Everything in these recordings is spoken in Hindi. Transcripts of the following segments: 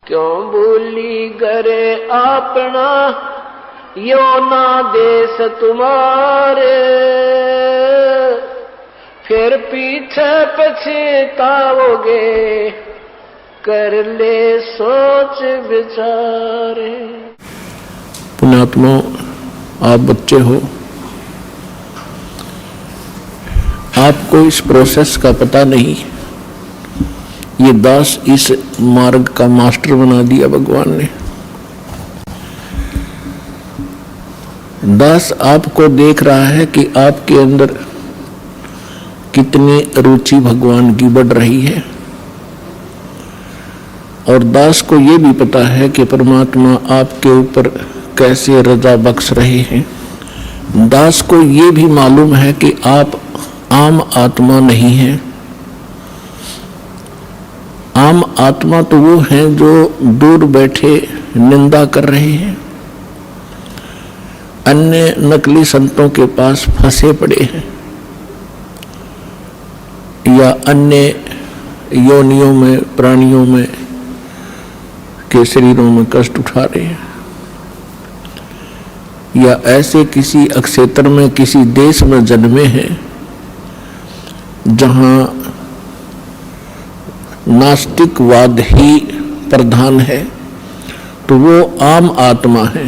क्यों भूली करे अपना यो ना देश तुम्हारे, फिर पीछे पछताओगे कर ले सोच विचारे। पुण्यात्मा, आप बच्चे हो, आपको इस प्रोसेस का पता नहीं। ये दास इस मार्ग का मास्टर बना दिया भगवान ने। दास आपको देख रहा है कि आपके अंदर कितनी रुचि भगवान की बढ़ रही है, और दास को ये भी पता है कि परमात्मा आपके ऊपर कैसे रजा बख्श रहे हैं। दास को ये भी मालूम है कि आप आम आत्मा नहीं हैं। आम आत्मा तो वो हैं जो दूर बैठे निंदा कर रहे हैं, अन्य नकली संतों के पास फंसे पड़े हैं, या अन्य योनियों में, प्राणियों में के शरीरों में कष्ट उठा रहे हैं, या ऐसे किसी अक्षेत्र में, किसी देश में जन्मे हैं जहां नास्तिकवाद ही प्रधान है, तो वो आम आत्मा है,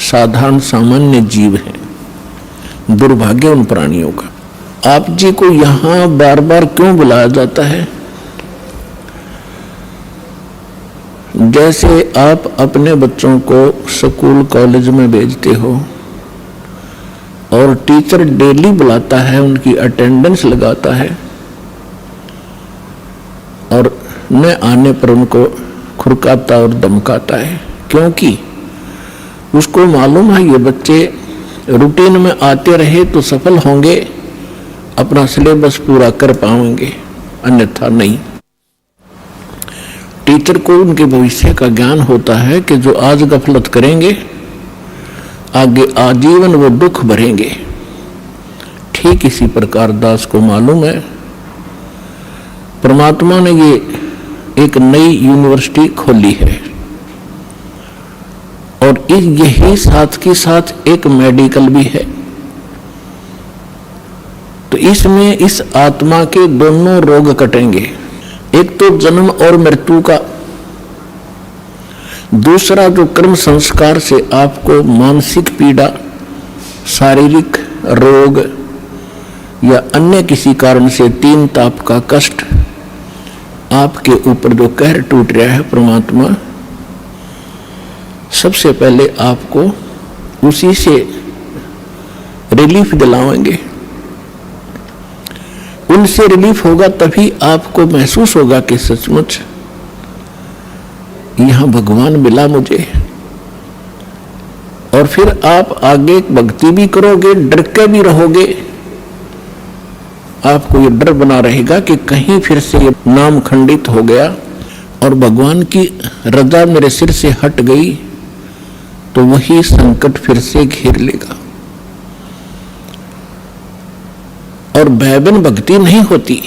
साधारण सामान्य जीव है। दुर्भाग्य उन प्राणियों का। आप जी को यहाँ बार बार क्यों बुलाया जाता है? जैसे आप अपने बच्चों को स्कूल कॉलेज में भेजते हो और टीचर डेली बुलाता है, उनकी अटेंडेंस लगाता है, और न आने पर उनको खुरकाता और धमकाता है, क्योंकि उसको मालूम है ये बच्चे रूटीन में आते रहे तो सफल होंगे, अपना सिलेबस पूरा कर पाएंगे, अन्यथा नहीं। टीचर को उनके भविष्य का ज्ञान होता है कि जो आज गफलत करेंगे आगे आजीवन वो दुख भरेंगे। ठीक इसी प्रकार दास को मालूम है परमात्मा ने ये एक नई यूनिवर्सिटी खोली है, और यही साथ के साथ एक मेडिकल भी है। तो इसमें इस आत्मा के दोनों रोग कटेंगे, एक तो जन्म और मृत्यु का, दूसरा जो कर्म संस्कार से आपको मानसिक पीड़ा, शारीरिक रोग या अन्य किसी कारण से तीन ताप का कष्ट आपके ऊपर जो कहर टूट रहा है, परमात्मा सबसे पहले आपको उसी से रिलीफ दिलाएंगे। उनसे रिलीफ होगा तभी आपको महसूस होगा कि सचमुच यहां भगवान मिला मुझे, और फिर आप आगे भक्ति भी करोगे, डर के भी रहोगे। आपको ये डर बना रहेगा कि कहीं फिर से ये नाम खंडित हो गया और भगवान की रजा मेरे सिर से हट गई तो वही संकट फिर से घेर लेगा। और भय बिन भक्ति नहीं होती,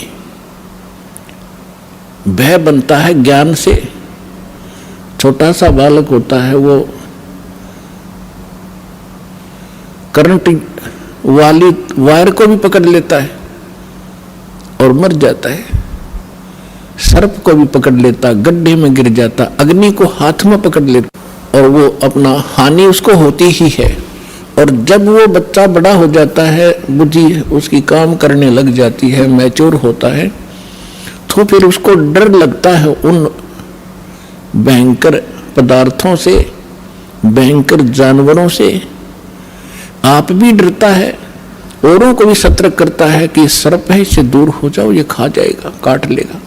भय बनता है ज्ञान से। छोटा सा बालक होता है, वो करंट वाली वायर को भी पकड़ लेता है और मर जाता है, सर्प को भी पकड़ लेता, गड्ढे में गिर जाता, अग्नि को हाथ में पकड़ लेता, और वो अपना हानि उसको होती ही है। और जब वो बच्चा बड़ा हो जाता है, बुद्धि उसकी काम करने लग जाती है, मैच्योर होता है, तो फिर उसको डर लगता है उन भयंकर पदार्थों से, भयंकर जानवरों से। आप भी डरता है, औरों को भी सतर्क करता है कि सर्प है, इससे दूर हो जाओ, ये खा जाएगा, काट लेगा,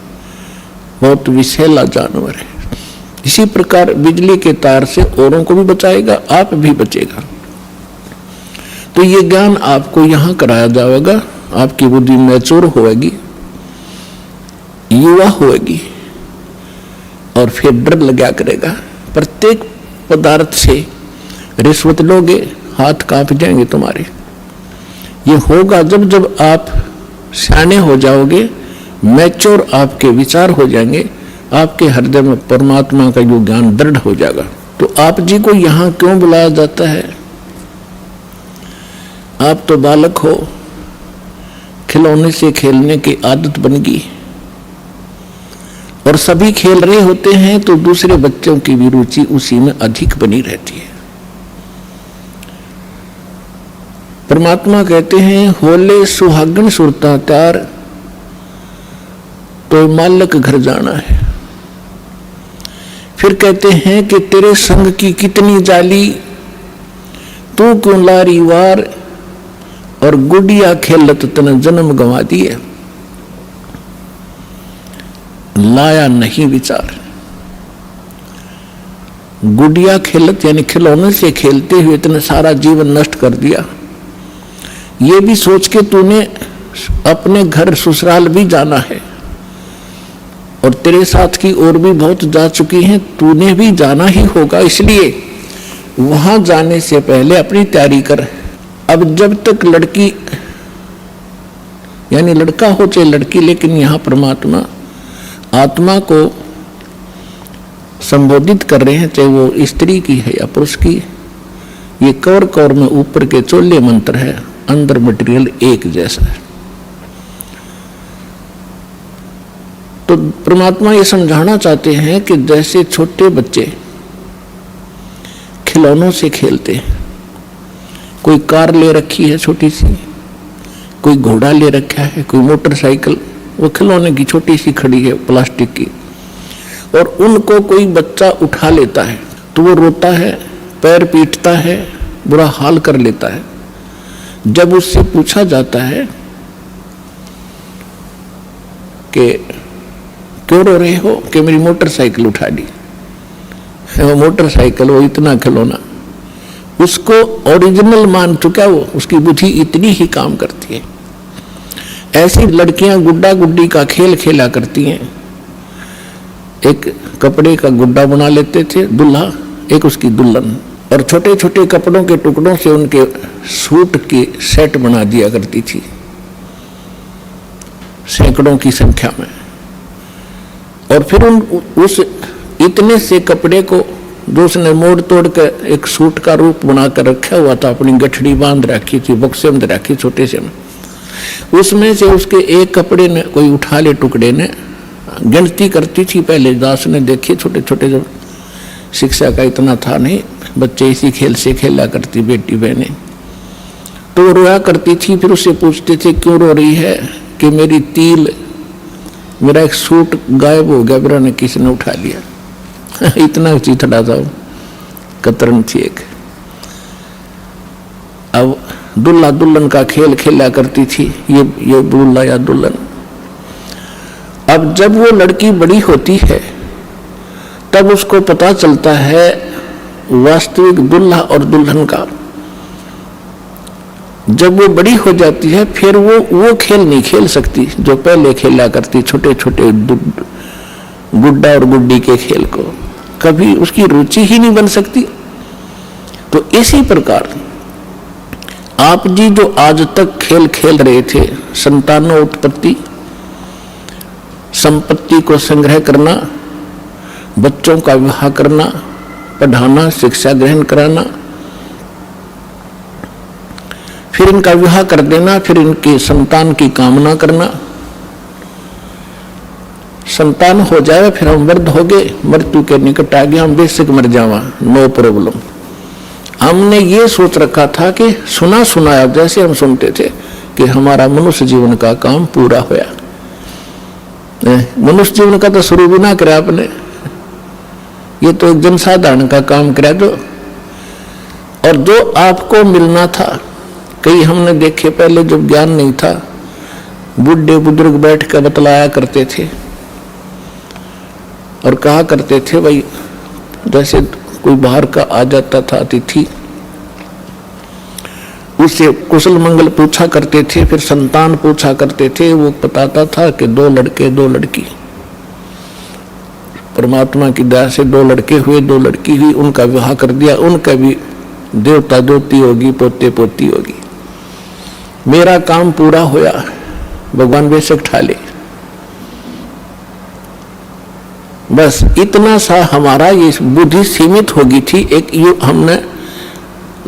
बहुत विषैला जानवर है। इसी प्रकार बिजली के तार से औरों को भी बचाएगा, आप भी बचेगा। तो ये ज्ञान आपको यहाँ कराया जाएगा, आपकी बुद्धि मैच्योर होगी, युवा होगी, और फिर डर लगा करेगा। प्रत्येक पदार्थ से रिश्वत लोगे, हाथ कांप जाएंगे तुम्हारे। ये होगा जब आप सियाने हो जाओगे, मैच्योर आपके विचार हो जाएंगे, आपके हृदय में परमात्मा का जो ज्ञान दृढ़ हो जाएगा। तो आप जी को यहां क्यों बुलाया जाता है? आप तो बालक हो, खिलौने से खेलने की आदत बन गई और सभी खेल रहे होते हैं तो दूसरे बच्चों की भी रुचि उसी में अधिक बनी रहती है। परमात्मा कहते हैं होले सुहागन सुरता त्यार, तो मालक घर जाना है। फिर कहते हैं कि तेरे संग की कितनी जाली, तू क्यों लारी वार, और गुड़िया खेलत तन जन्म गंवा दिए, लाया नहीं विचार। गुड़िया खेलत यानी खिलौने से खेलते हुए इतना सारा जीवन नष्ट कर दिया। ये भी सोच के तूने अपने घर ससुराल भी जाना है और तेरे साथ की और भी बहुत जा चुकी हैं, तूने भी जाना ही होगा, इसलिए वहां जाने से पहले अपनी तैयारी कर। अब जब तक लड़की यानी लड़का हो चाहे लड़की, लेकिन यहां परमात्मा आत्मा को संबोधित कर रहे हैं, चाहे वो स्त्री की है या पुरुष की। ये कौर कौर में ऊपर के चोले मंत्र है, अंदर मटेरियल एक जैसा है। तो परमात्मा ये समझाना चाहते हैं कि जैसे छोटे बच्चे खिलौनों से खेलते हैं, कोई कार ले रखी है छोटी सी, कोई घोड़ा ले रखा है, कोई मोटरसाइकिल, वो खिलौने की छोटी सी खड़ी है प्लास्टिक की, और उनको कोई बच्चा उठा लेता है तो वो रोता है, पैर पीटता है, बुरा हाल कर लेता है। जब उससे पूछा जाता है कि क्यों रो रहे हो, कि मेरी मोटरसाइकिल उठा दी, वो मोटरसाइकिल, वो इतना खिलौना, उसको ओरिजिनल मान चुका, वो उसकी बुद्धि इतनी ही काम करती है। ऐसी लड़कियां गुड्डा गुड्डी का खेल खेला करती हैं। एक कपड़े का गुड्डा बना लेते थे दूल्हा, एक उसकी दुल्हन, और छोटे छोटे कपड़ों के टुकड़ों से उनके सूट के सेट बना दिया करती थी, सैकड़ों की संख्या में। और फिर उस इतने से कपड़े को जो उसने मोड़ तोड़ कर एक सूट का रूप बनाकर रखा हुआ था, अपनी गठड़ी बांध रखी थी, बक्से में रखी छोटे से में, उसमें से उसके एक कपड़े ने कोई उठा ले टुकड़े ने गिनती करती थी। पहले दास ने देखे छोटे छोटे, जब शिक्षा का इतना था नहीं, बच्चे इसी खेल से खेला करती बेटी बहनें, तो वो रोया करती थी। फिर उससे पूछते थे क्यों रो रही है, कि मेरी तिल, मेरा एक सूट गायब हो गया, मेरा ने किसी ने उठा लिया। इतना चिथड़ा था, कतरन थी एक। अब दुल्हा दुल्हन का खेल खेला करती थी, ये दूल्हा या दुल्हन। अब जब वो लड़की बड़ी होती है तब उसको पता चलता है वास्तविक दूल्हा और दुल्हन का। जब वो बड़ी हो जाती है फिर वो खेल नहीं खेल सकती जो पहले खेला करती, छोटे छोटे गुड्डा और गुड्डी के खेल को, कभी उसकी रुचि ही नहीं बन सकती। तो इसी प्रकार आप जी जो आज तक खेल खेल रहे थे, संतानोत्पत्ति, संपत्ति को संग्रह करना, बच्चों का विवाह करना, पढ़ाना, शिक्षा ग्रहण कराना, फिर इनका विवाह कर देना, फिर इनके संतान की कामना करना, संतान हो जाए, फिर हम वृद्ध हो गए, मृत्यु के निकट आ गए, हम बेशक मर जावा, नो प्रॉब्लम। हमने ये सोच रखा था कि सुना सुनाया जैसे हम सुनते थे कि हमारा मनुष्य जीवन का काम पूरा होया। मनुष्य जीवन का तो शुरू भी ना करा आपने, ये तो एक जनसाधारण का काम करा दो। और जो आपको मिलना था, कई हमने देखे पहले जब ज्ञान नहीं था, बुढ़े बुजुर्ग बैठ कर बतलाया करते थे और कहा करते थे, भाई जैसे कोई बाहर का आ जाता था अतिथि, उससे कुशल मंगल पूछा करते थे, फिर संतान पूछा करते थे। वो बताता था कि 2 लड़के 2 लड़की, परमात्मा की दया से 2 लड़के हुए, 2 लड़की हुई, उनका विवाह कर दिया, उनका भी देवता दोती होगी, पोते पोती होगी, मेरा काम पूरा होया, भगवान बेशक ठाले। बस इतना सा हमारा ये बुद्धि सीमित होगी थी। एक ये हमने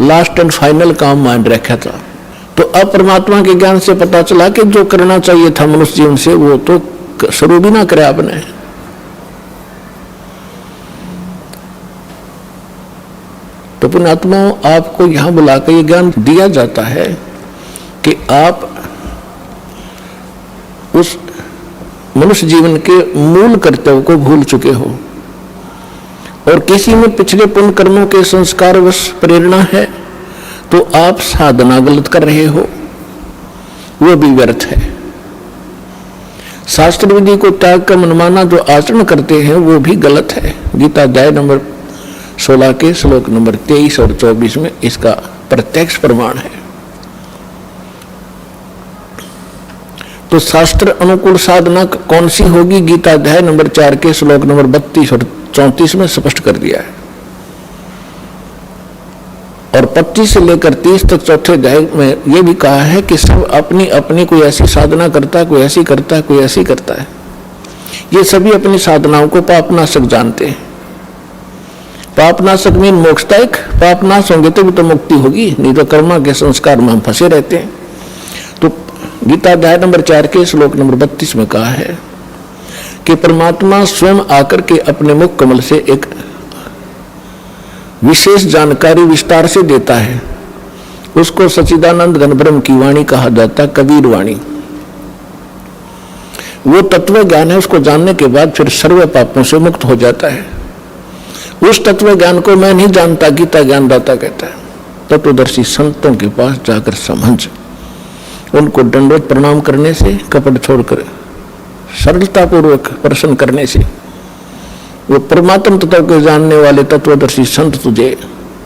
लास्ट एंड फाइनल काम मान रखा था। तो अब परमात्मा के ज्ञान से पता चला कि जो करना चाहिए था मनुष्य जीवन से वो तो शुरू भी ना करे आपने। तो पुण्यात्मा आपको यहां बुलाकर ये ज्ञान दिया जाता है कि आप उस मनुष्य जीवन के मूल कर्तव्य को भूल चुके हो और किसी में पिछले पुण्य कर्मों के संस्कार वश प्रेरणा है तो आप साधना गलत कर रहे हो, वो भी व्यर्थ है। शास्त्र विधि को त्याग कर मनमाना जो आचरण करते हैं वो भी गलत है। गीता अध्याय नंबर 16 के श्लोक नंबर 23 और 24 में इसका प्रत्यक्ष प्रमाण है। तो शास्त्र अनुकूल साधना कौन सी होगी? गीता अध्याय नंबर 4 के श्लोक नंबर 32 और 34 में स्पष्ट कर दिया है और 25 से लेकर 30 तक चौथे अध्याय में यह भी कहा है कि सब अपनी अपनी कोई ऐसी साधना करता है, कोई ऐसी करता है, कोई ऐसी करता है। ये सभी अपनी साधनाओं को पापनाशक जानते हैं। पापनाशक मीन मोक्षदायक। पापनाश होंगे तो भी तो मुक्ति होगी, नहीं तो कर्मा के संस्कार में हम फंसे रहते हैं। तो गीता अध्याय नंबर 4 के श्लोक नंबर 32 में कहा है कि परमात्मा स्वयं आकर के अपने मुख कमल से एक विशेष जानकारी विस्तार से देता है। उसको सच्चिदानंद घन ब्रह्म की वाणी कहा जाता, कबीर वाणी। वो तत्व ज्ञान है, उसको जानने के बाद फिर सर्व पापों से मुक्त हो जाता है। उस तत्व ज्ञान को मैं नहीं जानता, गीता ज्ञानदाता कहता है। तत्वदर्शी संतों के पास जाकर समझ, उनको दंडवत प्रणाम करने से, कपट छोड़कर सरलता पूर्वक प्रश्न करने से वो परमात्म तत्व को जानने वाले तत्वदर्शी संत तुझे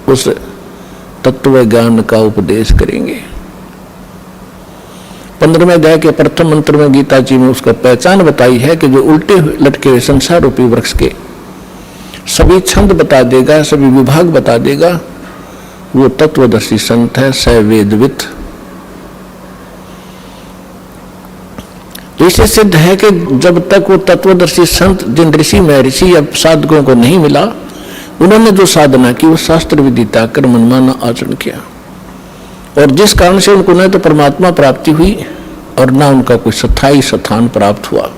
उस तत्व ज्ञान का उपदेश करेंगे। 15वें अध्याय के प्रथम मंत्र में गीता जी में उसका पहचान बताई है कि जो उल्टे लटके हुए संसार रूपी वृक्ष के सभी छंद बता देगा, सभी विभाग बता देगा, वो तत्वदर्शी संत है, स वेदवित। तो इससे सिद्ध है कि जब तक वो तत्वदर्शी संत जिन ऋषि महर्षि या साधकों को नहीं मिला, उन्होंने जो साधना की वो शास्त्र विधि त्याग कर मनमाना आचरण किया और जिस कारण से उनको न तो परमात्मा प्राप्ति हुई और न उनका कोई स्थायी स्थान प्राप्त हुआ।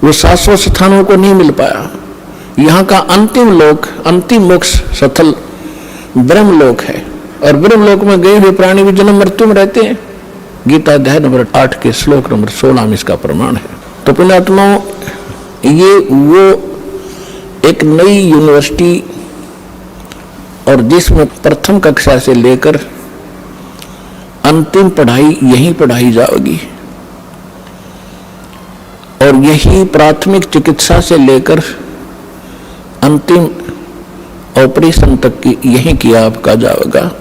वो शाश्वत स्थानों को नहीं मिल पाया। यहाँ का अंतिम लोक, अंतिम मोक्ष स्थल ब्रह्मलोक है और ब्रह्मलोक में गए हुए प्राणी भी जन्म मृत्यु में रहते हैं। गीता अध्याय नंबर 8 के श्लोक नंबर 16 में इसका प्रमाण है। तो पुण्यात्माओं, ये वो एक नई यूनिवर्सिटी और जिसमें प्रथम कक्षा से लेकर अंतिम पढ़ाई यहीं पढ़ाई जाएगी और यही प्राथमिक चिकित्सा से लेकर अंतिम ऑपरेशन तक की यहीं किया आपका जाएगा,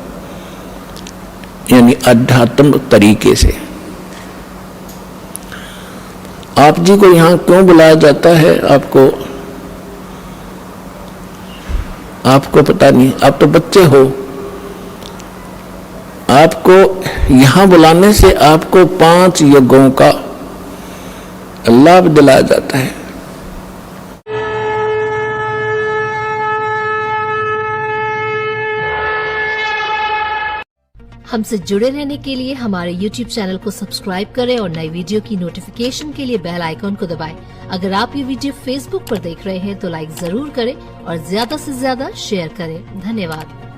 यानी अध्यात्म तरीके से। आप जी को यहां क्यों बुलाया जाता है आपको पता नहीं, आप तो बच्चे हो। आपको यहां बुलाने से आपको 5 यज्ञों का लाभ दिलाया जाता है। हमसे जुड़े रहने के लिए हमारे YouTube चैनल को सब्सक्राइब करें और नई वीडियो की नोटिफिकेशन के लिए बेल आइकॉन को दबाएं। अगर आप ये वीडियो Facebook पर देख रहे हैं तो लाइक जरूर करें और ज्यादा से ज्यादा शेयर करें। धन्यवाद।